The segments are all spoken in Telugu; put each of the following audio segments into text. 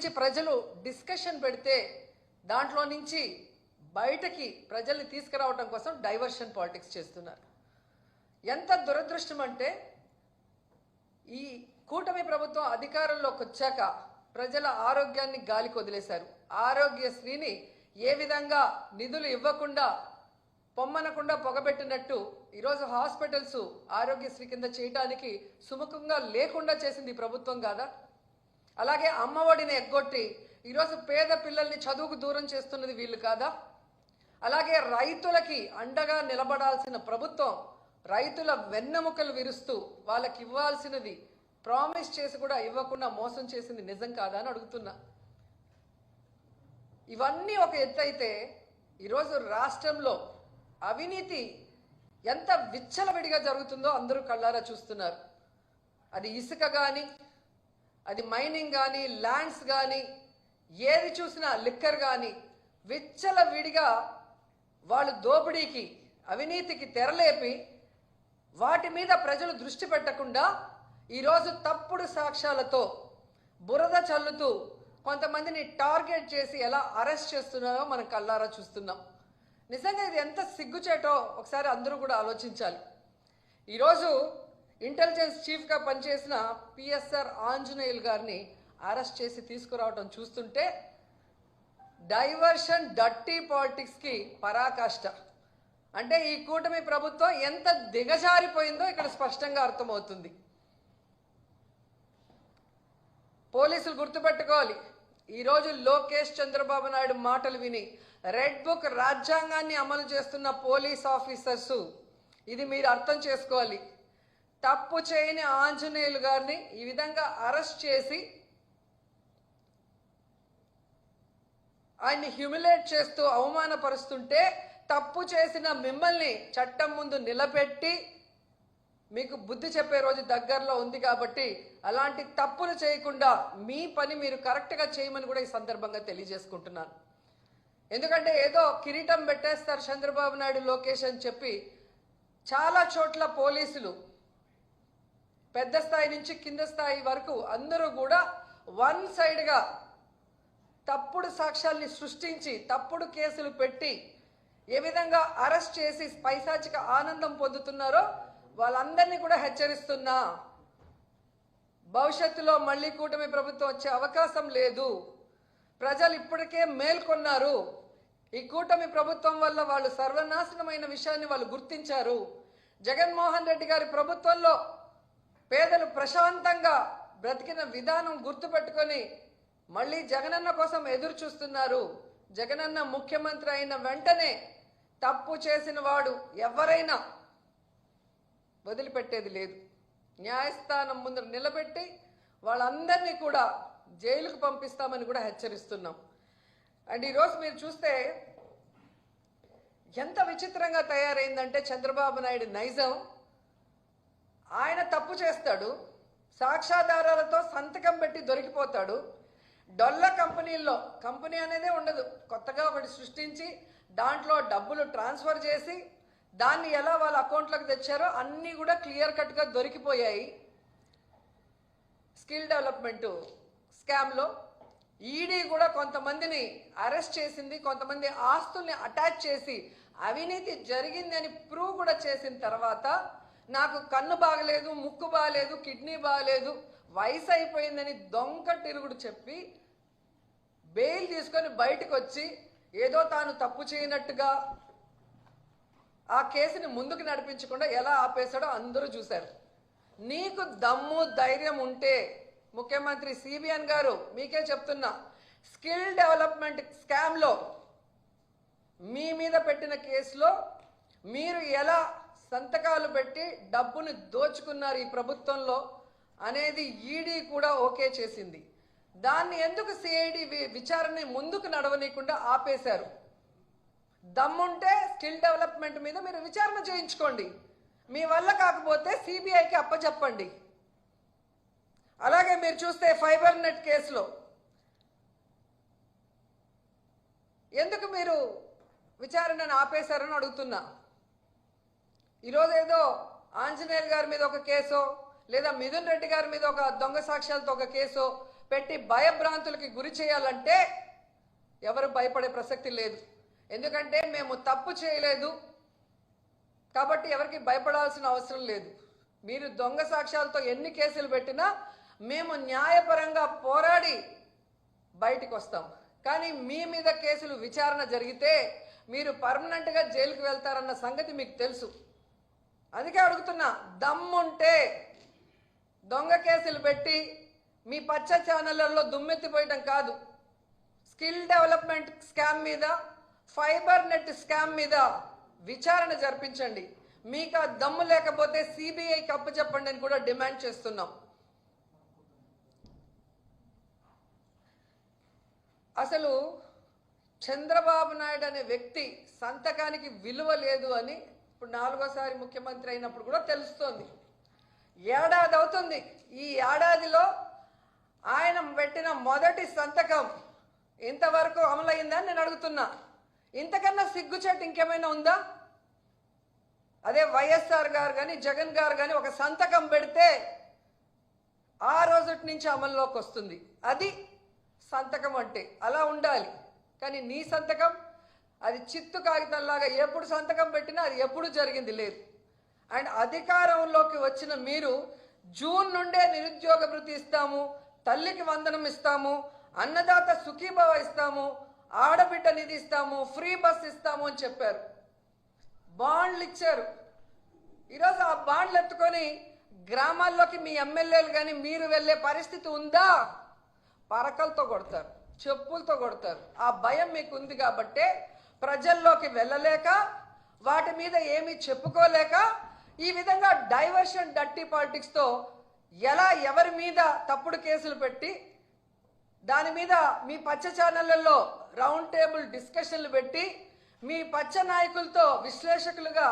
గురించి ప్రజలు డిస్కషన్ పెడితే దాంట్లో నుంచి బయటకి ప్రజల్ని తీసుకురావడం కోసం డైవర్షన్ పాలిటిక్స్ చేస్తున్నారు. ఎంత దురదృష్టం అంటే ఈ కూటమి ప్రభుత్వం అధికారంలోకి వచ్చాక ప్రజల ఆరోగ్యాన్ని గాలికి వదిలేశారు. ఆరోగ్యశ్రీని ఏ విధంగా నిధులు ఇవ్వకుండా పొమ్మనకుండా పొగబెట్టినట్టు ఈరోజు హాస్పిటల్స్ ఆరోగ్యశ్రీ కింద చేయడానికి సుముఖంగా లేకుండా చేసింది ప్రభుత్వం కాదా? అలాగే అమ్మఒడిని ఎగ్గొట్టి ఈరోజు పేద పిల్లల్ని చదువుకు దూరం చేస్తున్నది వీళ్ళు కాదా? అలాగే రైతులకి అండగా నిలబడాల్సిన ప్రభుత్వం రైతుల వెన్నెముకలు విరుస్తూ వాళ్ళకి ఇవ్వాల్సినది ప్రామిస్ చేసి కూడా ఇవ్వకుండా మోసం చేసింది నిజం కాదా అని అడుగుతున్నా. ఇవన్నీ ఒక ఎత్తు అయితే ఈరోజు రాష్ట్రంలో అవినీతి ఎంత విచ్చలవిడిగా జరుగుతుందో అందరూ కళ్ళారా చూస్తున్నారు. అది ఇసుక కానీ, అది మైనింగ్ కానీ, ల్యాండ్స్ కానీ, ఏది చూసినా లిక్కర్ కానీ విచ్చలవిడిగా వాళ్ళు దోపిడీకి అవినీతికి తెరలేపి వాటి మీద ప్రజలు దృష్టి పెట్టకుండా ఈరోజు తప్పుడు సాక్ష్యాలతో బురద చల్లుతూ కొంతమందిని టార్గెట్ చేసి ఎలా అరెస్ట్ చేస్తున్నారో మనం కళ్ళారా చూస్తున్నాం. నిజంగా ఇది ఎంత సిగ్గుచేటో ఒకసారి అందరూ కూడా ఆలోచించాలి. ఈరోజు ఇంటెలిజెన్స్ చీఫ్గా పనిచేసిన పిఎస్ఆర్ ఆంజనేయులు గారిని అరెస్ట్ చేసి తీసుకురావడం చూస్తుంటే డైవర్షన్ డర్టీ పాలిటిక్స్కి పరాకాష్ట. అంటే ఈ కూటమి ప్రభుత్వం ఎంత దిగజారిపోయిందో ఇక్కడ స్పష్టంగా అర్థమవుతుంది. పోలీసులు గుర్తుపెట్టుకోవాలి, ఈరోజు లోకేష్ చంద్రబాబు నాయుడు మాటలు విని రెడ్ బుక్ రాజ్యాంగాన్ని అమలు చేస్తున్న పోలీస్ ఆఫీసర్స్ ఇది మీరు అర్థం చేసుకోవాలి. తప్పు చేయని ఆంజనేయులు గారిని ఈ విధంగా అరెస్ట్ చేసి ఆయన్ని హ్యూమిలేట్ చేస్తూ అవమానపరుస్తుంటే తప్పు చేసిన మిమ్మల్ని చట్టం ముందు నిలబెట్టి మీకు బుద్ధి చెప్పే రోజు దగ్గరలో ఉంది కాబట్టి అలాంటి తప్పులు చేయకుండా మీ పని మీరు కరెక్ట్గా చేయమని కూడా ఈ సందర్భంగా తెలియజేసుకుంటున్నాను. ఎందుకంటే ఏదో కిరీటం పెట్టేస్తారు చంద్రబాబు నాయుడు లోకేష్ అని చెప్పి చాలా చోట్ల పోలీసులు పెద్ద స్థాయి నుంచి కింద స్థాయి వరకు అందరూ కూడా వన్ సైడ్గా తప్పుడు సాక్ష్యాల్ని సృష్టించి తప్పుడు కేసులు పెట్టి ఏ విధంగా అరెస్ట్ చేసి పైశాచిక ఆనందం పొందుతున్నారో వాళ్ళందరినీ కూడా హెచ్చరిస్తున్నా. భవిష్యత్తులో మళ్ళీ కూటమి ప్రభుత్వం వచ్చే అవకాశం లేదు. ప్రజలు ఇప్పటికే మేల్కొన్నారు. ఈ కూటమి ప్రభుత్వం వల్ల వాళ్ళు సర్వనాశనమైన విషయాన్ని వాళ్ళు గుర్తించారు. జగన్మోహన్ రెడ్డి గారి ప్రభుత్వంలో పేదలు ప్రశాంతంగా బ్రతికిన విధానం గుర్తుపెట్టుకొని మళ్ళీ జగనన్న కోసం ఎదురు చూస్తున్నారు. జగనన్న ముఖ్యమంత్రి అయిన వెంటనే తప్పు చేసిన వాడు ఎవరైనా వదిలిపెట్టేది లేదు. న్యాయస్థానం ముందు నిలబెట్టి వాళ్ళందరినీ కూడా జైలుకు పంపిస్తామని కూడా హెచ్చరిస్తున్నాం. అండ్ ఈరోజు మీరు చూస్తే ఎంత విచిత్రంగా తయారైందంటే చంద్రబాబు నాయుడు నైజం. ఆయన తప్పు చేస్తాడు, సాక్ష్యాధారాలతో సంతకం పెట్టి దొరికిపోతాడు. డొల్ల కంపెనీల్లో కంపెనీ అనేదే ఉండదు, కొత్తగా ఒకటి సృష్టించి దాంట్లో డబ్బులు ట్రాన్స్ఫర్ చేసి దాన్ని ఎలా వాళ్ళ అకౌంట్లోకి తెచ్చారో అన్నీ కూడా క్లియర్ కట్గా దొరికిపోయాయి. స్కిల్ డెవలప్మెంట్ స్కామ్లో ఈడీ కూడా కొంతమందిని అరెస్ట్ చేసింది. కొంతమంది ఆస్తుల్ని అటాచ్ చేసి అవినీతి జరిగింది అని ప్రూవ్ కూడా చేసిన తర్వాత నాకు కన్ను బాగలేదు, ముక్కు బాగలేదు, కిడ్నీ బాగలేదు, వయసు అయిపోయిందని దొంగ తిరుగుడు చెప్పి బెయిల్ తీసుకొని బయటకు వచ్చి ఏదో తాను తప్పు చేయనట్టుగా ఆ కేసుని ముందుకు నడిపించకుండా ఎలా ఆపేశాడో అందరూ చూశారు. నీకు దమ్ము ధైర్యం ఉంటే ముఖ్యమంత్రి సిబిఎన్ గారు మీకే చెప్తున్నా, స్కిల్ డెవలప్మెంట్ స్కామ్లో మీ మీద పెట్టిన కేసులో మీరు ఎలా సంతకాలు పెట్టి డబ్బును దోచుకున్నారు ఈ ప్రభుత్వంలో అనేది ఈడీ కూడా ఓకే చేసింది. దాన్ని ఎందుకు సిఐడి విచారణ ముందుకు నడవనీయకుండా ఆపేశారు? దమ్ముంటే స్కిల్ డెవలప్మెంట్ మీద మీరు విచారణ చేయించుకోండి. మీ వల్ల కాకపోతే సిబిఐకి అప్పచెప్పండి. అలాగే మీరు చూస్తే ఫైబర్ నెట్ కేసులో ఎందుకు మీరు విచారణను ఆపేశారని అడుగుతున్నా. ఈరోజు ఏదో ఆంజనేయులు గారి మీద ఒక కేసో లేదా మిథున్ రెడ్డి గారి మీద ఒక దొంగ సాక్ష్యాలతో ఒక కేసో పెట్టి భయభ్రాంతులకి గురి చేయాలంటే ఎవరు భయపడే ప్రసక్తి లేదు. ఎందుకంటే మేము తప్పు చేయలేదు కాబట్టి ఎవరికి భయపడాల్సిన అవసరం లేదు. మీరు దొంగ సాక్ష్యాలతో ఎన్ని కేసులు పెట్టినా మేము న్యాయపరంగా పోరాడి బయటికి వస్తాం. కానీ మీ మీద కేసులు విచారణ జరిగితే మీరు పర్మనెంట్గా జైలుకి వెళ్తారన్న సంగతి మీకు తెలుసు. అందుకే అడుగుతున్నా, దమ్ముంటే దొంగ కేసులు పెట్టి మీ పచ్చ ఛానళ్లలో దుమ్మెత్తిపోయడం కాదు, స్కిల్ డెవలప్మెంట్ స్కామ్ మీద, ఫైబర్ నెట్ స్కామ్ మీద విచారణ జరిపించండి. మీకు ఆ దమ్ము లేకపోతే సిబిఐకి అప్పచెప్పండి అని కూడా డిమాండ్ చేస్తున్నాం. అసలు చంద్రబాబు నాయుడు అనే వ్యక్తి సంతకానికి విలువ లేదు అని ఇప్పుడు 4వ ముఖ్యమంత్రి అయినప్పుడు కూడా తెలుస్తోంది. ఏడాది అవుతుంది. ఈ ఏడాదిలో ఆయన పెట్టిన మొదటి సంతకం ఇంతవరకు అమలైందని నేను అడుగుతున్నా. ఇంతకన్నా సిగ్గుచేటు ఇంకేమైనా ఉందా? అదే వైఎస్ఆర్ గారు కానీ జగన్ గారు కానీ ఒక సంతకం పెడితే ఆ రోజు నుంచి అమల్లోకి వస్తుంది. అది సంతకం అంటే అలా ఉండాలి. కానీ నీ సంతకం అది చిత్తు కాగితంలాగా ఎప్పుడు సంతకం పెట్టినా అది ఎప్పుడు జరిగింది లేదు. అండ్ అధికారంలోకి వచ్చిన మీరు జూన్ నుండే నిరుద్యోగ భృతి ఇస్తాము, తల్లికి వందనం ఇస్తాము, అన్నదాత సుఖీభవ ఇస్తాము, ఆడబిడ్డ నిధి ఇస్తాము, ఫ్రీ బస్ ఇస్తాము అని చెప్పారు. బాండ్లు ఇచ్చారు. ఈరోజు ఆ బాండ్లు ఎత్తుకొని గ్రామాల్లోకి మీ ఎమ్మెల్యేలు కానీ మీరు వెళ్ళే పరిస్థితి ఉందా? పరకలతో కొడతారు, చెప్పులతో కొడతారు. ఆ భయం మీకు ఉంది కాబట్టే ప్రజల్లోకి వెళ్ళలేక, వాటి మీద ఏమీ చెప్పుకోలేక ఈ విధంగా డైవర్షన్ డర్టీ పాలిటిక్స్తో ఎలా ఎవరి మీద తప్పుడు కేసులు పెట్టి దాని మీద మీ పచ్చ ఛానళ్లలో రౌండ్ టేబుల్ డిస్కషన్లు పెట్టి మీ పచ్చ నాయకులతో విశ్లేషకులుగా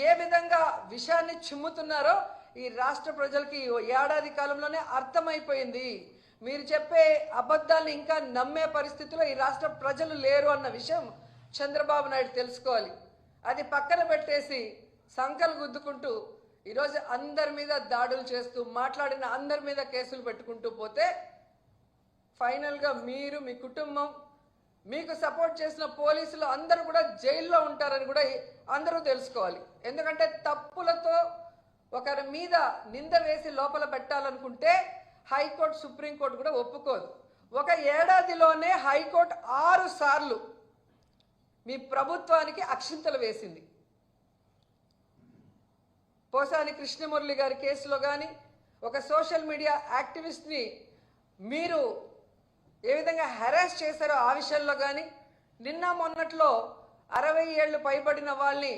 ఏ విధంగా విషయాన్ని చిమ్ముతున్నారో ఈ రాష్ట్ర ప్రజలకి ఏడాది కాలంలోనే అర్థమైపోయింది. మీరు చెప్పే అబద్ధాలను ఇంకా నమ్మే పరిస్థితిలో ఈ రాష్ట్ర ప్రజలు లేరు అన్న విషయం చంద్రబాబు నాయుడు తెలుసుకోవాలి. అది పక్కన పెట్టేసి సంకలు గుద్దుకుంటూ ఈరోజు అందరి మీద దాడులు చేస్తూ మాట్లాడిన అందరి మీద కేసులు పెట్టుకుంటూ పోతే ఫైనల్గా మీరు, మీ కుటుంబం, మీకు సపోర్ట్ చేసిన పోలీసులు అందరూ కూడా జైల్లో ఉంటారని కూడా అందరూ తెలుసుకోవాలి. ఎందుకంటే తప్పులతో ఒకరి మీద నింద వేసి లోపల పెట్టాలనుకుంటే హైకోర్టు, సుప్రీంకోర్టు కూడా ఒప్పుకోదు. ఒక ఏడాదిలోనే హైకోర్టు 6 సార్లు మీ ప్రభుత్వానికి అక్షింతలు వేసింది. పోసాని కృష్ణమురళి గారి కేసులో కానీ, ఒక సోషల్ మీడియా యాక్టివిస్ట్ని మీరు ఏ విధంగా హెరాస్ చేశారో ఆ విషయంలో కానీ, నిన్న మొన్నట్లో 60 ఏళ్ళు పైబడిన వాళ్ళని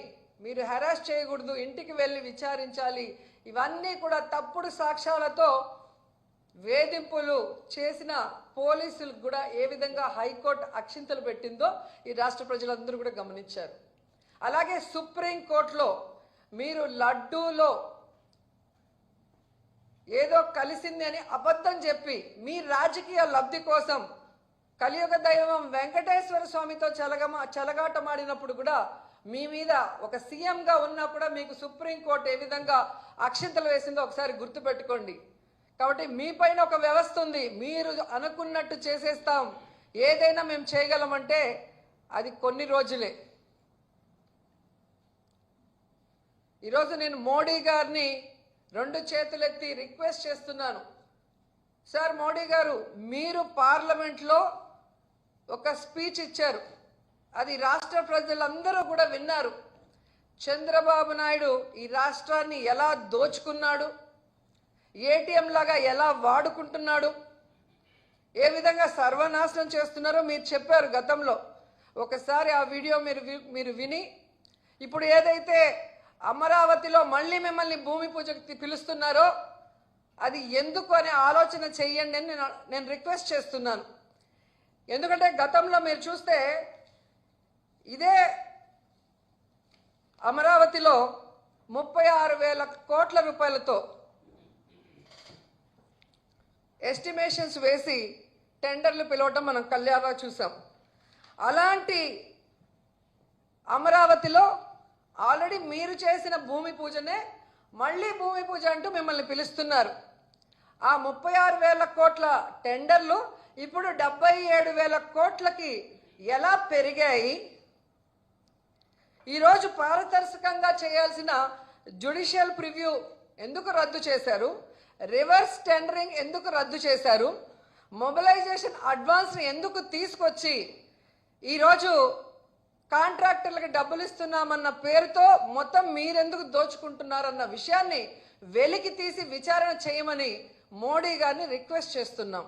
మీరు హెరాస్ చేయకూడదు, ఇంటికి వెళ్ళి విచారించాలి, ఇవన్నీ కూడా తప్పుడు సాక్ష్యాలతో వేధింపులు చేసిన పోలీసులకు కూడా ఏ విధంగా హైకోర్టు అక్షింతలు పెట్టిందో ఈ రాష్ట్ర ప్రజలందరూ కూడా గమనించారు. అలాగే సుప్రీంకోర్టులో మీరు లడ్డూలో ఏదో కలిసింది అని అబద్ధం చెప్పి మీ రాజకీయ లబ్ధి కోసం కలియుగ దైవం వెంకటేశ్వర స్వామితో చెలగాటమాడినప్పుడు కూడా మీ మీద ఒక సీఎంగా ఉన్నా కూడా మీకు సుప్రీంకోర్టు ఏ విధంగా అక్షింతలు వేసిందో ఒకసారి గుర్తుపెట్టుకోండి. కాబట్టి మీ పైన ఒక వ్యవస్థ ఉంది. మీరు అనుకున్నట్టు చేసేస్తాం, ఏదైనా మేము చేయగలమంటే అది కొన్ని రోజులే. ఈరోజు నేను మోడీ గారిని 2 చేతులెత్తి రిక్వెస్ట్ చేస్తున్నాను. సార్ మోడీ గారు, మీరు పార్లమెంట్లో ఒక స్పీచ్ ఇచ్చారు, అది రాష్ట్ర ప్రజలందరూ కూడా విన్నారు. చంద్రబాబు నాయుడు ఈ రాష్ట్రాన్ని ఎలా దోచుకున్నాడు, ఏటీఎం లాగా ఎలా వాడుకుంటున్నాడు, ఏ విధంగా సర్వనాశనం చేస్తున్నారో మీరు చెప్పారు గతంలో. ఒకసారి ఆ వీడియో మీరు విని ఇప్పుడు ఏదైతే అమరావతిలో మళ్ళీ మిమ్మల్ని భూమి పూజకి పిలుస్తున్నారో అది ఎందుకు అనే ఆలోచన చెయ్యండి అని నేను రిక్వెస్ట్ చేస్తున్నాను. ఎందుకంటే గతంలో మీరు చూస్తే ఇదే అమరావతిలో 36,000 కోట్ల రూపాయలతో ఎస్టిమేషన్స్ వేసి టెండర్లు పిలవటం మనం కళ్యాణంలో చూసాం. అలాంటి అమరావతిలో ఆల్రెడీ మీరు చేసిన భూమి పూజనే మళ్ళీ భూమి పూజ అంటూ మిమ్మల్ని పిలుస్తున్నారు. ఆ 36,000 కోట్ల టెండర్లు ఇప్పుడు 77,000 కోట్లకి ఎలా పెరిగాయి? ఈరోజు పారదర్శకంగా చేయాల్సిన జ్యుడిషియల్ ప్రివ్యూ ఎందుకు రద్దు చేశారు? రివర్స్ టెండరింగ్ ఎందుకు రద్దు చేశారు? మొబిలైజేషన్ అడ్వాన్స్ని ఎందుకు తీసుకొచ్చి ఈరోజు కాంట్రాక్టర్లకు డబ్బులు ఇస్తున్నామన్న పేరుతో మొత్తం మీరెందుకు దోచుకుంటున్నారన్న విషయాన్ని వెలికి తీసి విచారణ చేయమని మోడీ గారిని రిక్వెస్ట్ చేస్తున్నాం.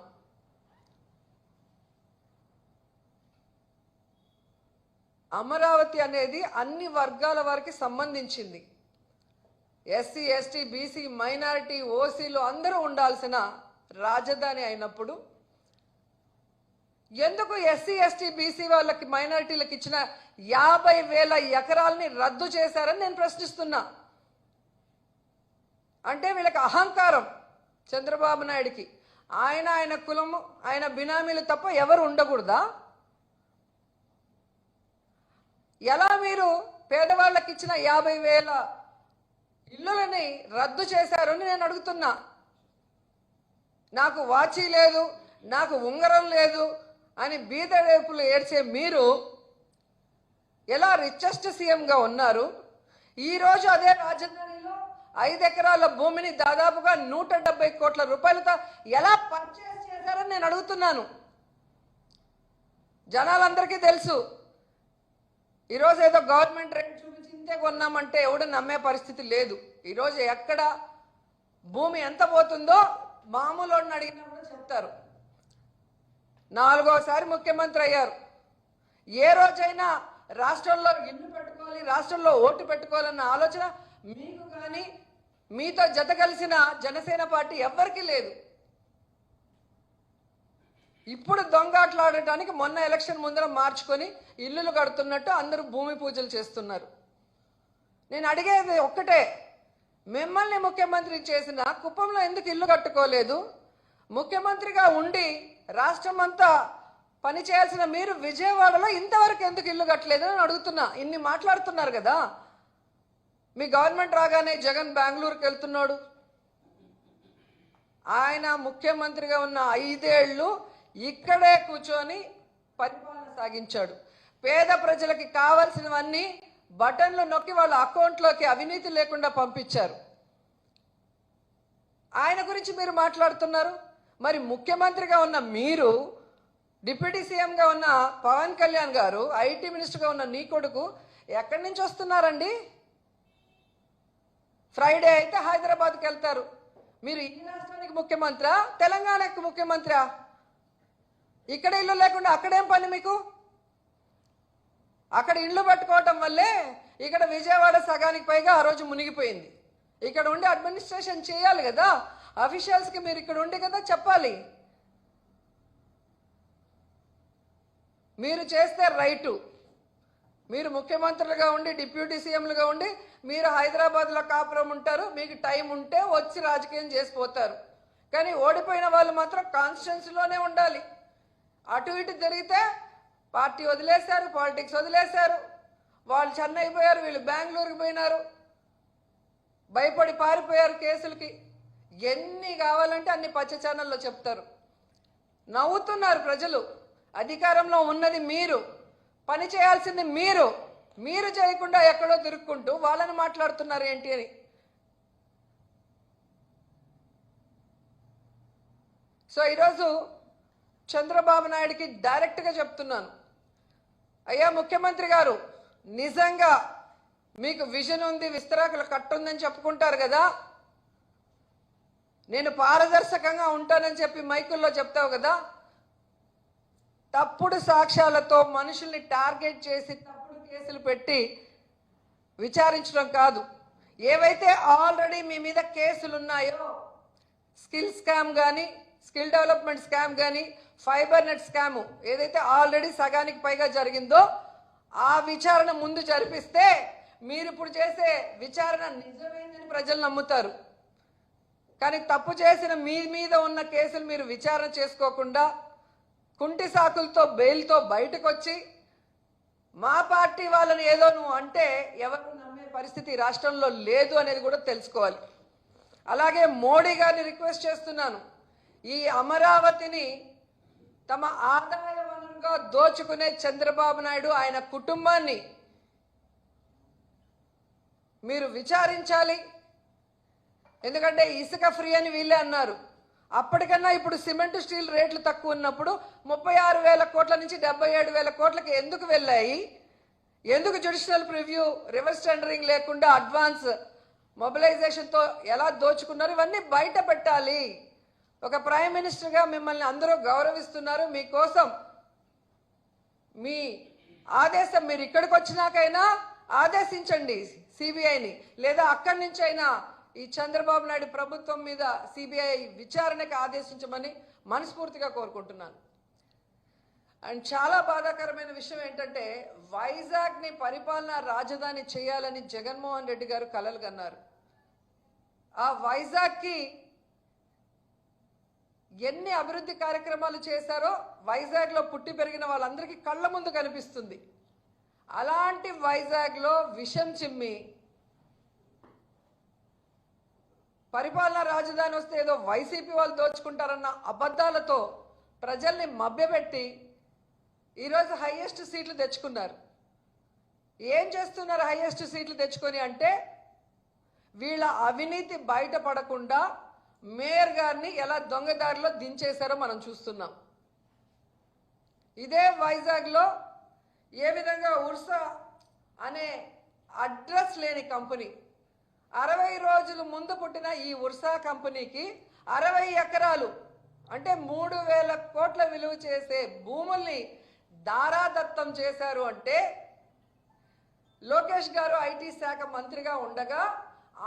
అమరావతి అనేది అన్ని వర్గాల వారికి సంబంధించింది. ఎస్సీ, ఎస్టీ, బీసీ, మైనారిటీ, ఓసీలు అందరూ ఉండాల్సిన రాజధాని అయినప్పుడు ఎందుకు ఎస్సీ, ఎస్టీ, బీసీ వాళ్ళకి, మైనారిటీలకు ఇచ్చిన 50,000 ఎకరాలని రద్దు చేశారని నేను ప్రశ్నిస్తున్నా. అంటే వీళ్ళకి అహంకారం. చంద్రబాబు నాయుడికి ఆయన కులము, ఆయన బినామీలు తప్ప ఎవరు ఉండకూడదా? ఎలా మీరు పేదవాళ్ళకి ఇచ్చిన 50,000 ఇళ్ళని రద్దు చేశారని నేను అడుగుతున్నా. నాకు వాచీ లేదు, నాకు ఉంగరం లేదు అని బీదడేపులు ఏడ్చే మీరు ఎలా రిచెస్ట్ సీఎంగా ఉన్నారు? ఈరోజు అదే రాజధానిలో 5 ఎకరాల భూమిని దాదాపుగా 170 కోట్ల రూపాయలతో ఎలా పర్చేస్ చేశారని నేను అడుగుతున్నాను. జనాలందరికీ తెలుసు. ఈరోజు ఏదో గవర్నమెంట్ రేట్ చూపించి ఇంతే కొన్నామంటే ఎవడు నమ్మే పరిస్థితి లేదు. ఈరోజు ఎక్కడ భూమి ఎంత పోతుందో మామూలు అడిగినా కూడా చెప్తారు. 4వసారి ముఖ్యమంత్రి అయ్యారు. ఏ రోజైనా రాష్ట్రంలో ఇల్లు పెట్టుకోవాలి, రాష్ట్రంలో ఓటు పెట్టుకోవాలన్న ఆలోచన మీకు కానీ మీతో జత కలిసిన జనసేన పార్టీ ఎవ్వరికీ లేదు. ఇప్పుడు దొంగాట్లాడటానికి మొన్న ఎలక్షన్ ముందర మార్చుకొని ఇల్లులు కడుతున్నట్టు అందరూ భూమి పూజలు చేస్తున్నారు. నేను అడిగేది ఒక్కటే, మిమ్మల్ని ముఖ్యమంత్రి చేసిన కుప్పంలో ఎందుకు ఇల్లు కట్టుకోలేదు? ముఖ్యమంత్రిగా ఉండి రాష్ట్రం అంతా పనిచేయాల్సిన మీరు విజయవాడలో ఇంతవరకు ఎందుకు ఇల్లు కట్టలేదు అని అడుగుతున్నా. ఇన్ని మాట్లాడుతున్నారు కదా. మీ గవర్నమెంట్ రాగానే జగన్ బెంగళూరుకి వెళ్తున్నాడు. ఆయన ముఖ్యమంత్రిగా ఉన్న 5 ఏళ్ళు ఇక్కడే కూర్చొని పరిపాలన సాగించాడు. పేద ప్రజలకి కావాల్సినవన్నీ బటన్లు నొక్కి వాళ్ళ అకౌంట్లోకి అవినీతి లేకుండా పంపించారు. ఆయన గురించి మీరు మాట్లాడుతున్నారు. మరి ముఖ్యమంత్రిగా ఉన్న మీరు, డిప్యూటీ సీఎంగా ఉన్న పవన్ కళ్యాణ్ గారు, ఐటీ మినిస్టర్గా ఉన్న నీ కొడుకు ఎక్కడి నుంచి వస్తున్నారండి? ఫ్రైడే అయితే హైదరాబాద్కి వెళ్తారు. మీరు ఈ రాష్ట్రానికి ముఖ్యమంత్రి, తెలంగాణకు ముఖ్యమంత్రి? ఇక్కడ ఇల్లు లేకుండా అక్కడేం పని మీకు? అక్కడ ఇల్లు పెట్టుకోవటం వల్లే ఇక్కడ విజయవాడ సగానికి పైగా ఆ రోజు మునిగిపోయింది. ఇక్కడ ఉండి అడ్మినిస్ట్రేషన్ చేయాలి కదా. అఫీషియల్స్కి మీరు ఇక్కడ ఉండి కదా చెప్పాలి. మీరు చేస్తే రైటు. మీరు ముఖ్యమంత్రులుగా ఉండి, డిప్యూటీ సీఎంలుగా ఉండి మీరు హైదరాబాద్లో కాపురం ఉంటారు. మీకు టైం ఉంటే వచ్చి రాజకీయం చేసిపోతారు. కానీ ఓడిపోయిన వాళ్ళు మాత్రం కాన్స్టిట్యున్సీలోనే ఉండాలి. అటు ఇటు జరిగితే పార్టీ వదిలేశారు, పాలిటిక్స్ వదిలేశారు. వాళ్ళు చెన్నై పోయారు, వీళ్ళు బెంగళూరుకి పోయినారు, భయపడి పారిపోయారు కేసులకి. ఎన్ని కావాలంటే అన్ని పచ్చ ఛానల్లో చెప్తారు. నవ్వుతున్నారు ప్రజలు. అధికారంలో ఉన్నది మీరు, పని చేయాల్సింది మీరు. మీరు చేయకుండా ఎక్కడో తిరుక్కుంటూ వాళ్ళని మాట్లాడుతున్నారు ఏంటి అని. సో ఈరోజు చంద్రబాబు నాయుడికి డైరెక్ట్గా చెప్తున్నాను, అయ్యా ముఖ్యమంత్రి గారు, నిజంగా మీకు విజన్ ఉంది, విస్తరాకుల కట్టుందని చెప్పుకుంటారు కదా. నేను పారదర్శకంగా ఉంటానని చెప్పి మైకుల్లో చెప్తావు కదా. తప్పుడు సాక్ష్యాలతో మనుషుల్ని టార్గెట్ చేసి తప్పుడు కేసులు పెట్టి విచారించడం కాదు. ఏవైతే ఆల్రెడీ మీ మీద కేసులు ఉన్నాయో, స్కిల్ స్కామ్ కానీ, స్కిల్ డెవలప్మెంట్ స్కామ్ కానీ, ఫైబర్ నెట్ స్కాము ఏదైతే ఆల్రెడీ సగానికి పైగా జరిగిందో ఆ విచారణ ముందు జరిపిస్తే మీరు ఇప్పుడు చేసే విచారణ నిజమైందని ప్రజలు నమ్ముతారు. కానీ తప్పు చేసిన మీ మీద ఉన్న కేసులు మీరు విచారణ చేసుకోకుండా కుంటి సాకులతో బెయిల్తో బయటకు వచ్చి మా పార్టీ వాళ్ళని ఏదో నువ్వు అంటే ఎవరు నమ్మే పరిస్థితి రాష్ట్రంలో లేదు అనేది కూడా తెలుసుకోవాలి. అలాగే మోడీ గారిని రిక్వెస్ట్ చేస్తున్నాను, ఈ అమరావతిని తమ ఆదాయ వనరుగా దోచుకునే చంద్రబాబు నాయుడు ఆయన కుటుంబాన్ని మీరు విచారించాలి. ఎందుకంటే ఇసుక ఫ్రీ అని వీళ్ళే అన్నారు. అప్పటికన్నా ఇప్పుడు సిమెంట్ స్టీల్ రేట్లు తక్కువ ఉన్నప్పుడు 36,000 కోట్ల నుంచి 77,000 కోట్లకి ఎందుకు వెళ్ళాయి? ఎందుకు జ్యుడిషియల్ ప్రివ్యూ, రివర్స్ టెండరింగ్ లేకుండా అడ్వాన్స్ మొబిలైజేషన్తో ఎలా దోచుకున్నారు? ఇవన్నీ బయట పెట్టాలి. ఒక ప్రైమ్ మినిస్టర్గా మిమ్మల్ని అందరూ గౌరవిస్తున్నారు. మీకోసం మీ ఆదేశం, మీరు ఇక్కడికి వచ్చినాకైనా ఆదేశించండి సిబిఐని, లేదా అక్కడి నుంచి అయినా ఈ చంద్రబాబు నాయుడు ప్రభుత్వం మీద సిబిఐ విచారణకు ఆదేశించమని మనస్ఫూర్తిగా కోరుకుంటున్నాను. అండ్ చాలా బాధాకరమైన విషయం ఏంటంటే, వైజాగ్ని పరిపాలనా రాజధాని చేయాలని జగన్మోహన్ రెడ్డి గారు కలలు కన్నారు. ఆ వైజాగ్కి ఎన్ని అభివృద్ధి కార్యక్రమాలు చేశారో వైజాగ్లో పుట్టి పెరిగిన వాళ్ళందరికీ కళ్ళ ముందు కనిపిస్తుంది. అలాంటి వైజాగ్లో విషం చిమ్మి పరిపాలనా రాజధాని వస్తే ఏదో వైసీపీ వాళ్ళు దోచుకుంటారన్న అబద్ధాలతో ప్రజల్ని మభ్యపెట్టి ఈరోజు హైయెస్ట్ సీట్లు తెచ్చుకున్నారు. ఏం చేస్తున్నారు హైయెస్ట్ సీట్లు తెచ్చుకొని అంటే, వీళ్ళ అవినీతి బయటపడకుండా మేయర్ గారిని ఎలా దొంగదారిలో దించేశారో మనం చూస్తున్నాం. ఇదే వైజాగ్లో ఏ విధంగా ఉర్సా అనే అడ్రస్ లేని కంపెనీ, 60 రోజుల ముందు పుట్టిన ఈ ఉర్సా కంపెనీకి 60 ఎకరాలు అంటే 3,000 కోట్ల విలువ చేసే భూముల్ని దారాదత్తం చేశారు. అంటే లోకేష్ గారు ఐటీ శాఖ మంత్రిగా ఉండగా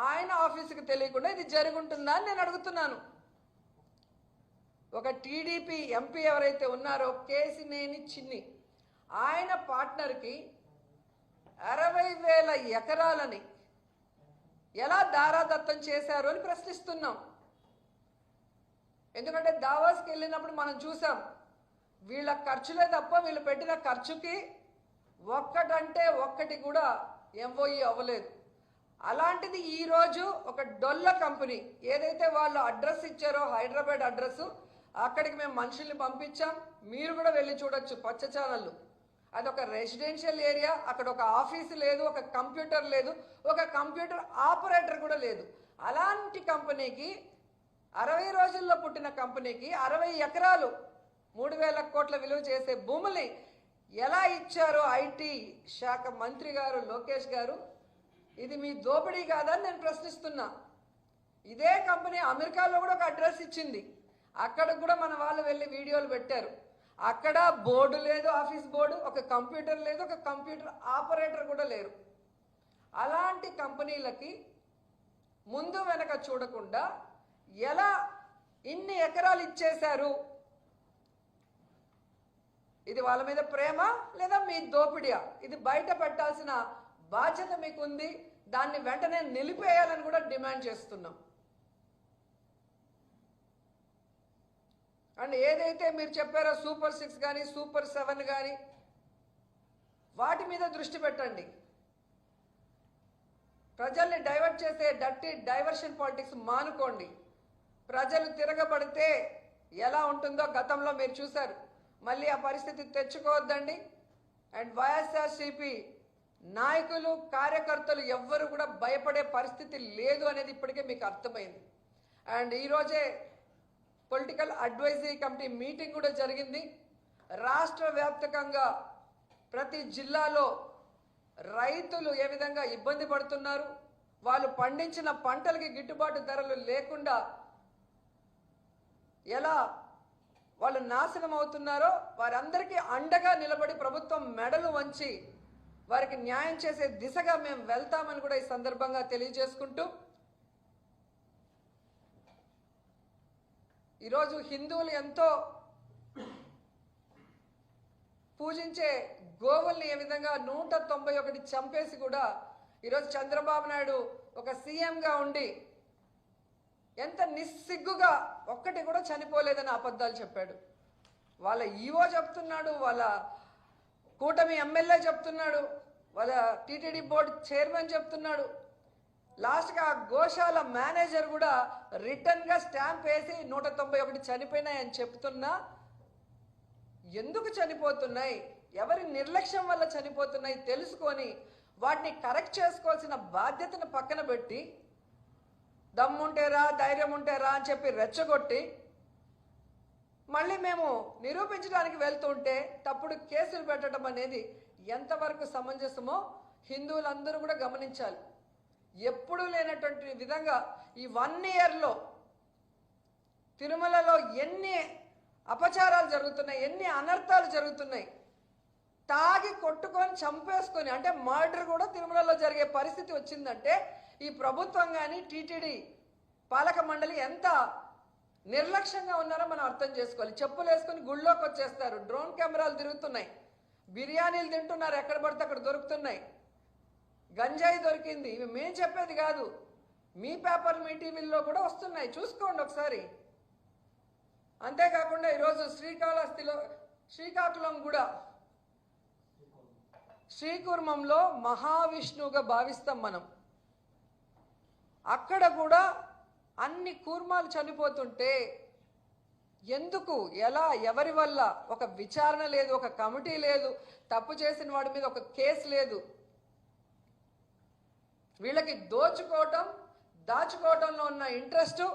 ఆయన ఆఫీసుకు తెలియకుండా ఇది జరుగుంటుందా అని నేను అడుగుతున్నాను. ఒక టీడీపీ ఎంపీ ఎవరైతే ఉన్నారో కేసినేని చిన్ని, ఆయన పార్ట్నర్కి 60,000 ఎకరాలని ఎలా దారాదత్తం చేశారు అని ప్రశ్నిస్తున్నాం. ఎందుకంటే దావాస్కి వెళ్ళినప్పుడు మనం చూసాం, వీళ్ళ ఖర్చులే తప్ప వీళ్ళు పెట్టిన ఖర్చుకి ఒక్కటంటే ఒక్కటి కూడా ఎంఓఈ అవ్వలేదు. అలాంటిది ఈరోజు ఒక డొల్ల కంపెనీ ఏదైతే వాళ్ళు అడ్రస్ ఇచ్చారో హైదరాబాద్ అడ్రస్, అక్కడికి మేము మనుషుల్ని పంపించాం. మీరు కూడా వెళ్ళి చూడొచ్చు పచ్చ ఛానళ్ళు. అదొక రెసిడెన్షియల్ ఏరియా, అక్కడ ఒక ఆఫీసు లేదు, ఒక కంప్యూటర్ లేదు, ఒక కంప్యూటర్ ఆపరేటర్ కూడా లేదు. అలాంటి కంపెనీకి 60 రోజుల్లో పుట్టిన కంపెనీకి 60 ఎకరాలు 3,000 కోట్ల విలువ చేసే భూముల్ని ఎలా ఇచ్చారో ఐటీ శాఖ మంత్రి గారు లోకేష్ గారు, ఇది మీ దోపిడీ కాదని నేను ప్రశ్నిస్తున్నా. ఇదే కంపెనీ అమెరికాలో కూడా ఒక అడ్రస్ ఇచ్చింది, అక్కడికి కూడా మన వాళ్ళు వెళ్ళి వీడియోలు పెట్టారు. అక్కడ బోర్డు లేదు, ఆఫీస్ బోర్డు, ఒక కంప్యూటర్ లేదు, ఒక కంప్యూటర్ ఆపరేటర్ కూడా లేరు. అలాంటి కంపెనీలకి ముందు వెనక చూడకుండా ఎలా ఇన్ని ఎకరాలు ఇచ్చేశారు? ఇది వాళ్ళ మీద ప్రేమ లేదా మీ దోపిడియా? ఇది బయట పెట్టాల్సిన బాధ్యత మీకుంది. దాన్ని వెంటనే నిలిపేయాలని కూడా డిమాండ్ చేస్తున్నాం. అండ్ ఏదైతే మీరు చెప్పారో సూపర్ 6 కానీ సూపర్ 7 కానీ వాటి మీద దృష్టి పెట్టండి. ప్రజల్ని డైవర్ట్ చేసే డర్టీ డైవర్షన్ పాలిటిక్స్ మానుకోండి. ప్రజలు తిరగబడితే ఎలా ఉంటుందో గతంలో మీరు చూశారు. మళ్ళీ ఆ పరిస్థితి తెచ్చుకోవద్దండి. అండ్ వైఎస్ఆర్సీపీ నాయకులు కార్యకర్తలు ఎవ్వరు కూడా భయపడే పరిస్థితి లేదు అనేది ఇప్పటికే మీకు అర్థమైంది. అండ్ ఈరోజే పొలిటికల్ అడ్వైజరీ కమిటీ మీటింగ్ కూడా జరిగింది. రాష్ట్ర వ్యాప్తంగా ప్రతి జిల్లాలో రైతులు ఏ విధంగా ఇబ్బంది పడుతున్నారు, వాళ్ళు పండించిన పంటలకి గిట్టుబాటు ధరలు లేకుండా ఎలా వాళ్ళు నాశనం అవుతున్నారో వారందరికీ అండగా నిలబడి ప్రభుత్వం మెడలు వంచి వారికి న్యాయం చేసే దిశగా మేము వెళ్తామని కూడా ఈ సందర్భంగా తెలియజేసుకుంటూ, ఈరోజు హిందువులు ఎంతో పూజించే గోవుల్ని ఏ విధంగా 191 చంపేసి కూడా ఈరోజు చంద్రబాబు నాయుడు ఒక సీఎంగా ఉండి ఎంత నిస్సిగ్గుగా ఒక్కటి కూడా చనిపోలేదని అబద్ధాలు చెప్పాడు. వాళ్ళ ఈవో చెప్తున్నాడు, వాళ్ళ కూటమి ఎమ్మెల్యే చెప్తున్నాడు, వాళ్ళ టీటీడీ బోర్డు చైర్మన్ చెప్తున్నాడు. లాస్ట్గా ఆ గోశాల మేనేజర్ కూడా రిటర్న్గా స్టాంప్ వేసి 191 చనిపోయినాయని చెప్తున్నా ఎందుకు చనిపోతున్నాయి, ఎవరి నిర్లక్ష్యం వల్ల చనిపోతున్నాయి తెలుసుకొని వాటిని కరెక్ట్ చేసుకోవాల్సిన బాధ్యతను పక్కన పెట్టి దమ్ముంటేరా ధైర్యం ఉంటేరా అని చెప్పి రెచ్చగొట్టి మళ్ళీ మేము నిరూపించడానికి వెళ్తుంటే తప్పుడు కేసులు పెట్టడం అనేది ఎంతవరకు సమంజసమో హిందువులందరూ కూడా గమనించాలి. ఎప్పుడూ లేనటువంటి విధంగా ఈ 1 ఇయర్లో తిరుమలలో ఎన్ని అపచారాలు జరుగుతున్నాయి, ఎన్ని అనర్థాలు జరుగుతున్నాయి. తాగి కొట్టుకొని చంపేసుకొని అంటే మర్డర్ కూడా తిరుమలలో జరిగే పరిస్థితి వచ్చిందంటే ఈ ప్రభుత్వం కానీ టీటీడీ పాలక మండలి ఎంత నిర్లక్ష్యంగా ఉన్నారో మనం అర్థం చేసుకోవాలి. చెప్పులు వేసుకొని గుళ్ళోకి వచ్చేస్తారు, డ్రోన్ కెమెరాలు తిరుగుతున్నాయి, బిర్యానీలు తింటున్నారు, ఎక్కడ పడితే అక్కడ దొరుకుతున్నాయి, గంజాయి దొరికింది. ఇవి మేము చెప్పేది కాదు, మీ పేపర్ మీ టీవీల్లో కూడా వస్తున్నాయి, చూసుకోండి ఒకసారి. అంతేకాకుండా ఈరోజు శ్రీకాకుళం కూడా శ్రీకూర్మంలో మహావిష్ణువుగా భావిస్తాం మనం. అక్కడ కూడా అన్ని కూర్మాలు చనిపోతుంటే ఎందుకు, ఎలా, ఎవరి వల్ల ఒక విచారణ లేదు, ఒక కమిటీ లేదు, తప్పు చేసిన వాడి మీద ఒక కేసు లేదు. వీళ్ళకి దోచుకోవటం దాచుకోవటంలో ఉన్న ఇంట్రెస్టు,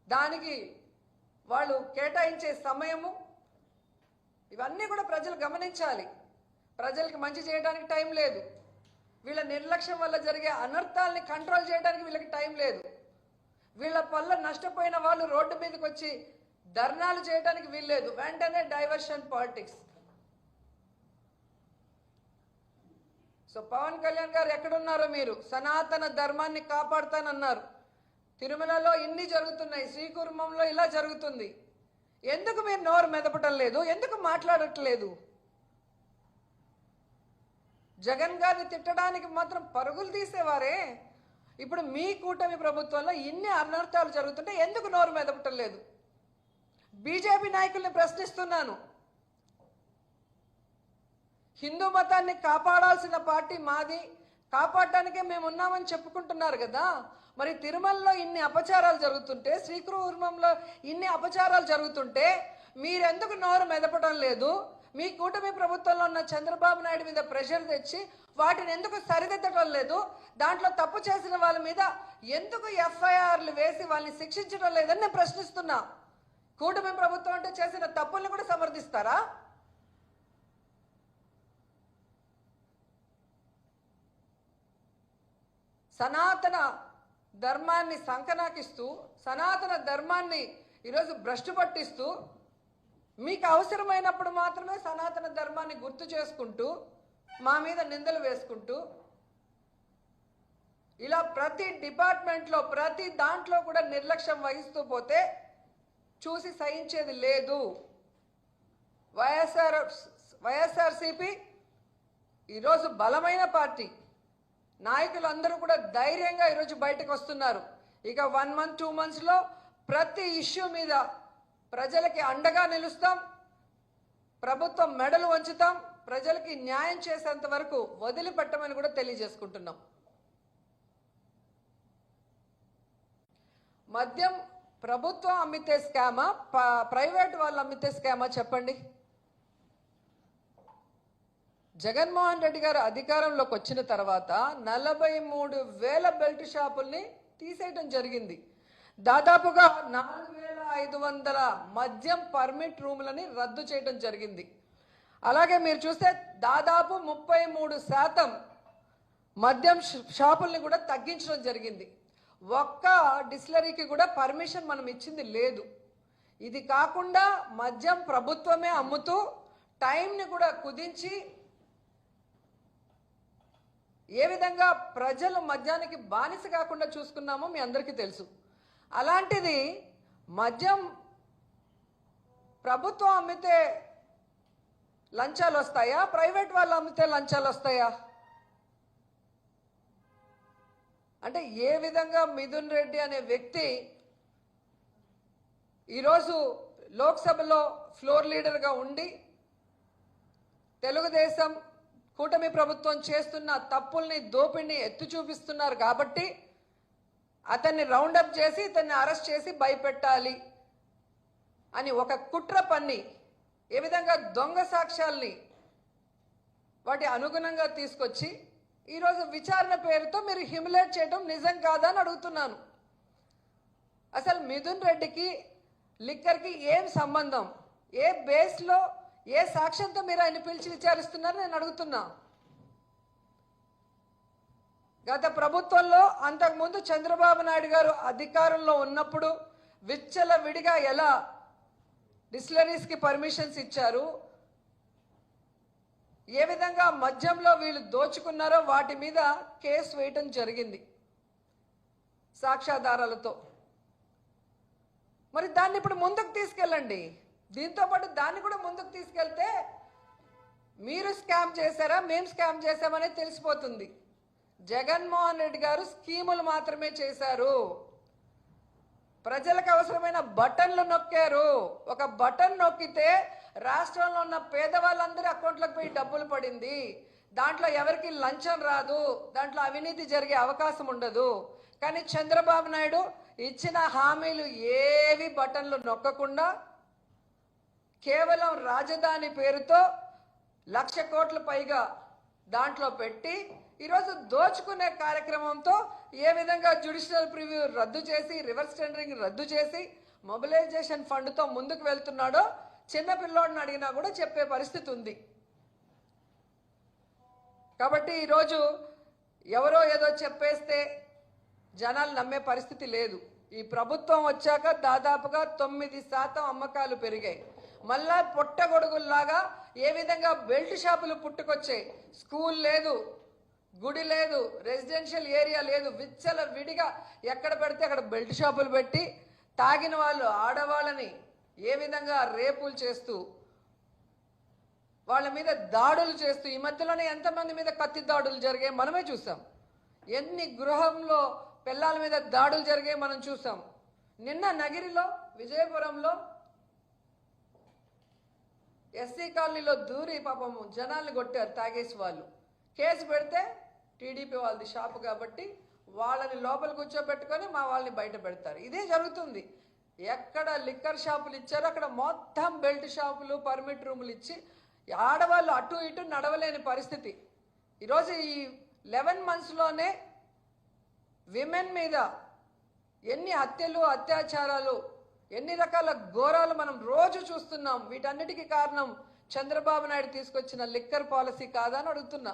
దానికి వాళ్ళు కేటాయించే సమయము, ఇవన్నీ కూడా ప్రజలు గమనించాలి. ప్రజలకి మంచి చేయడానికి టైం లేదు, వీళ్ళ నిర్లక్ష్యం వల్ల జరిగే అనర్థాలని కంట్రోల్ చేయడానికి వీళ్ళకి టైం లేదు, వీళ్ళ వల్ల నష్టపోయిన వాళ్ళు రోడ్డు మీదకి వచ్చి ధర్నాలు చేయడానికి వీల్లేదు, వెంటనే diversion politics. So Pawan Kalyan గారు ఎక్కడున్నారో, మీరు సనాతన ధర్మాన్ని కాపాడుతానన్నారు, తిరుమలలో ఇన్ని జరుగుతున్నాయి, శ్రీకూర్మంలో ఇలా జరుగుతుంది, ఎందుకు మీరు నోరు మెదపటం లేదు, ఎందుకు మాట్లాడట్లేదు? జగన్ గారిని తిట్టడానికి మాత్రం పరుగులు తీసేవారే, ఇప్పుడు మీ కూటమి ప్రభుత్వంలో ఇన్ని అనర్థాలు జరుగుతుంటే ఎందుకు నోరు మెదపటం లేదు? బీజేపీ నాయకుల్ని ప్రశ్నిస్తున్నాను. హిందూ మతాన్ని కాపాడాల్సిన పార్టీ మాది, కాపాడటానికే మేము ఉన్నామని చెప్పుకుంటున్నారు కదా, మరి తిరుమలలో ఇన్ని అపచారాలు జరుగుతుంటే, శ్రీకూర్మంలో ఇన్ని అపచారాలు జరుగుతుంటే మీరెందుకు నోరు మెదపడం లేదు? మీ కూటమి ప్రభుత్వంలో ఉన్న చంద్రబాబు నాయుడు మీద ప్రెషర్ తెచ్చి వాటిని ఎందుకు సరిదిద్దడం లేదు? దాంట్లో తప్పు చేసిన వాళ్ళ మీద ఎందుకు ఎఫ్ఐఆర్లు వేసి వాళ్ళని శిక్షించడం లేదని నేను ప్రశ్నిస్తున్నా. కూటమి ప్రభుత్వం అంటే చేసిన తప్పుల్ని కూడా సమర్థిస్తారా? సనాతన ధర్మాన్ని సంకనాకిస్తూ, సనాతన ధర్మాన్ని ఈరోజు భ్రష్టు పట్టిస్తూ, మీకు అవసరమైనప్పుడు మాత్రమే సనాతన ధర్మాన్ని గుర్తు చేసుకుంటూ మా మీద నిందలు వేసుకుంటూ, ఇలా ప్రతి డిపార్ట్మెంట్లో ప్రతి దాంట్లో కూడా నిర్లక్ష్యం వహిస్తూ పోతే చూసి సహించేది లేదు. వైఎస్ఆర్సీపీ ఈరోజు బలమైన పార్టీ, నాయకులందరూ కూడా ధైర్యంగా ఈరోజు బయటకు వస్తున్నారు. ఇక 1 month 2 monthsలో ప్రతి ఇష్యూ మీద ప్రజలకి అండగా నిలుస్తాం, ప్రభుత్వం మెడలు వంచుతాం, ప్రజలకి న్యాయం చేసేంత వరకు వదిలిపెట్టమని కూడా తెలియజేసుకుంటున్నాం. మద్యం ప్రభుత్వం అమ్మితే స్కామా, ప్రైవేట్ వాళ్ళు అమ్మితే స్కామా చెప్పండి? జగన్మోహన్ రెడ్డి గారు అధికారంలోకి వచ్చిన తర్వాత 43,000 బెల్ట్ షాపుల్ని తీసేయడం జరిగింది. దాదాపుగా 4,500 మద్యం పర్మిట్ రూములని రద్దు చేయడం జరిగింది. అలాగే మీరు చూస్తే దాదాపు 33% మద్యం షాపుల్ని కూడా తగ్గించడం జరిగింది. ఒక్క డిస్టిలరీకి కూడా పర్మిషన్ మనం ఇచ్చింది లేదు. ఇది కాకుండా మద్యం ప్రభుత్వమే అమ్ముతూ టైంని కూడా కుదించి ఏ విధంగా ప్రజలు మద్యానికి బానిస కాకుండా చూసుకున్నామో మీ అందరికీ తెలుసు. అలాంటిది మద్యం ప్రభుత్వం అమ్మితే లంచాలు వస్తాయా, ప్రైవేట్ వాళ్ళు అమ్మితే లంచాలు వస్తాయా? అంటే ఏ విధంగా మిథున్ రెడ్డి అనే వ్యక్తి ఈరోజు లోక్సభలో ఫ్లోర్ లీడర్గా ఉండి తెలుగుదేశం కూటమి ప్రభుత్వం చేస్తున్న తప్పుల్ని దోపిడిని ఎత్తి చూపిస్తున్నారు కాబట్టి అతన్ని రౌండప్ చేసి ఇతన్ని అరెస్ట్ చేసి భయపెట్టాలి అని ఒక కుట్ర పన్ని ఏ విధంగా దొంగ సాక్ష్యాల్ని వాటి అనుగుణంగా తీసుకొచ్చి ఈరోజు విచారణ పేరుతో మీరు హ్యూమిలేట్ చేయడం నిజం కాదా అని అడుగుతున్నాను. అసలు మిథున్ రెడ్డికి లిక్కర్కి ఏం సంబంధం? ఏ బేస్లో ఏ సాక్ష్యంతో మీరు ఆయన పిలిచి విచారిస్తున్నారు నేను అడుగుతున్నా. గత ప్రభుత్వంలో అంతకుముందు చంద్రబాబు నాయుడు గారు అధికారంలో ఉన్నప్పుడు విచ్చలవిడిగా ఎలా డిస్టిలరీస్కి పర్మిషన్స్ ఇచ్చారు, ఏ విధంగా మద్యంలో వీళ్ళు దోచుకున్నారో వాటి మీద కేసు వేయటం జరిగింది సాక్ష్యాధారాలతో. మరి దాన్ని ఇప్పుడు ముందుకు తీసుకెళ్ళండి. దీంతో పాటు దాన్ని కూడా ముందుకు తీసుకెళ్తే మీరు స్కామ్ చేశారా మేము స్కామ్ చేశామనేది తెలిసిపోతుంది. జగన్మోహన్ రెడ్డి గారు స్కీములు మాత్రమే చేశారు, ప్రజలకు అవసరమైన బటన్లు నొక్కారు. ఒక బటన్ నొక్కితే రాష్ట్రంలో ఉన్న పేదవాళ్ళందరి అకౌంట్లకు పోయి డబ్బులు పడింది. దాంట్లో ఎవరికి లంచం రాదు, దాంట్లో అవినీతి జరిగే అవకాశం ఉండదు. కానీ చంద్రబాబు నాయుడు ఇచ్చిన హామీలు ఏవి బటన్లు నొక్కకుండా కేవలం రాజధాని పేరుతో 1,00,000 కోట్ల పైగా దాంట్లో పెట్టి ఈరోజు దోచుకునే కార్యక్రమంతో ఏ విధంగా జ్యుడిషియల్ ప్రివ్యూ రద్దు చేసి రివర్స్ టెండరింగ్ రద్దు చేసి మొబిలైజేషన్ ఫండ్తో ముందుకు వెళ్తున్నాడో చిన్న పిల్లోడిని అడిగినా కూడా చెప్పే పరిస్థితి ఉంది. కాబట్టి ఈరోజు ఎవరో ఏదో చెప్పేస్తే జనాలు నమ్మే పరిస్థితి లేదు. ఈ ప్రభుత్వం వచ్చాక దాదాపుగా 9% అమ్మకాలు పెరిగాయి. మళ్ళా పొట్టగొడుగుల్లాగా ఏ విధంగా బెల్ట్ షాపులు పుట్టుకొచ్చాయి. స్కూల్ లేదు, గుడి లేదు, రెసిడెన్షియల్ ఏరియా లేదు, విచ్చల విడిగా ఎక్కడ పెడితే అక్కడ బెల్ట్ షాపులు పెట్టి తాగిన వాళ్ళు ఆడవాళ్ళని ఏ విధంగా రేపులు చేస్తూ వాళ్ళ మీద దాడులు చేస్తూ ఈ మధ్యలోనే ఎంతమంది మీద కత్తి దాడులు జరిగాయి మనమే చూసాం. ఎన్ని గృహంలో పిల్లల మీద దాడులు జరిగాయి మనం చూసాం. నిన్న నగిరిలో విజయపురంలో ఎస్సీ కాలనీలో దూరి పాపం జనాల్ని కొట్టారు తాగేసి వాళ్ళు. కేసు పెడితే టీడీపీ వాళ్ళది షాపు కాబట్టి వాళ్ళని లోపల కూర్చోబెట్టుకొని మా వాళ్ళని బయట పెడతారు. ఇదే జరుగుతుంది. ఎక్కడ లిక్కర్ షాపులు ఇచ్చారో అక్కడ మొత్తం బెల్ట్ షాపులు పర్మిట్ రూములు ఇచ్చి ఆడవాళ్ళు అటు ఇటు నడవలేని పరిస్థితి. ఈరోజు ఈ 11 monthsలోనే విమెన్ మీద ఎన్ని హత్యలు అత్యాచారాలు ఎన్ని రకాల ఘోరాలు మనం రోజు చూస్తున్నాం. వీటన్నిటికీ కారణం చంద్రబాబు నాయుడు తీసుకొచ్చిన లిక్కర్ పాలసీ కాదా అని అడుగుతున్నా.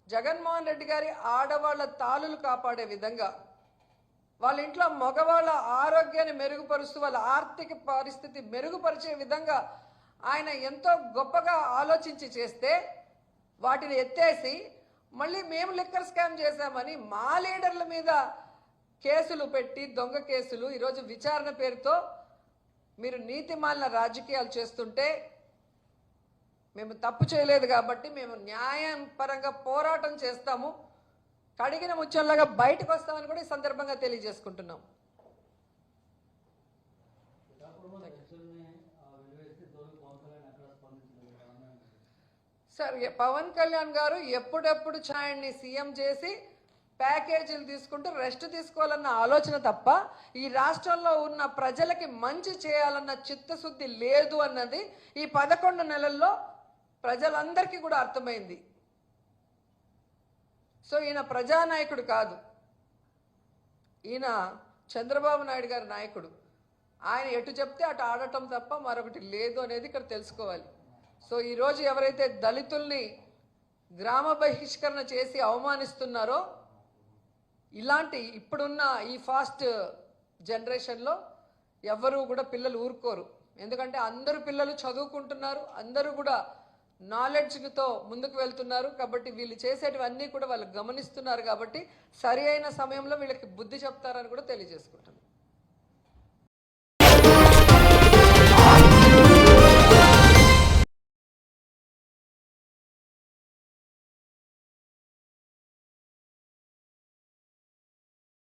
జగన్మోహన్ రెడ్డి గారి ఆడవాళ్ల తాళులు కాపాడే విధంగా వాళ్ళ ఇంట్లో మగవాళ్ళ ఆరోగ్యాన్ని మెరుగుపరుస్తూ వాళ్ళ ఆర్థిక పరిస్థితి మెరుగుపరిచే విధంగా ఆయన ఎంతో గొప్పగా ఆలోచించి చేస్తే వాటిని ఎత్తేసి మళ్ళీ మేము లిక్కర్ స్కామ్ చేశామని మా లీడర్ల మీద కేసులు పెట్టి దొంగ కేసులు ఈరోజు విచారణ పేరుతో మీరు నీతిమాలిన రాజకీయాలు చేస్తుంటే మేము తప్పు చేయలేదు కాబట్టి మేము న్యాయం పరంగా పోరాటం చేస్తాము, కడిగిన ముచ్చంలాగా బయటకు వస్తామని కూడా ఈ సందర్భంగా తెలియజేసుకుంటున్నాం. సార్ పవన్ కళ్యాణ్ గారు ఎప్పుడెప్పుడు ఛాయన్ని సీఎం చేసి ప్యాకేజీలు తీసుకుంటూ రెస్ట్ తీసుకోవాలన్న ఆలోచన తప్ప ఈ రాష్ట్రంలో ఉన్న ప్రజలకి మంచి చేయాలన్న చిత్తశుద్ధి లేదు అన్నది ఈ 11 నెలల్లో ప్రజలందరికీ కూడా అర్థమైంది. సో ఈయన ప్రజానాయకుడు కాదు, ఈయన చంద్రబాబు నాయుడు గారి నాయకుడు. ఆయన ఎటు చెప్తే అటు ఆడటం తప్ప మరొకటి లేదు అనేది ఇక్కడ తెలుసుకోవాలి. సో ఈరోజు ఎవరైతే దళితుల్ని గ్రామ బహిష్కరణ చేసి అవమానిస్తున్నారో ఇలాంటి ఇప్పుడున్న ఈ ఫాస్ట్ జనరేషన్లో ఎవ్వరూ కూడా పిల్లలు ఊరుకోరు. ఎందుకంటే అందరూ పిల్లలు చదువుకుంటున్నారు, అందరూ కూడా నాలెడ్జ్తో ముందుకు వెళ్తున్నారు. కాబట్టి వీళ్ళు చేసేటివన్నీ కూడా వాళ్ళు గమనిస్తున్నారు. కాబట్టి సరి అయిన సమయంలో వీళ్ళకి బుద్ధి చెప్తారని కూడా తెలియజేసుకుంటున్నారు.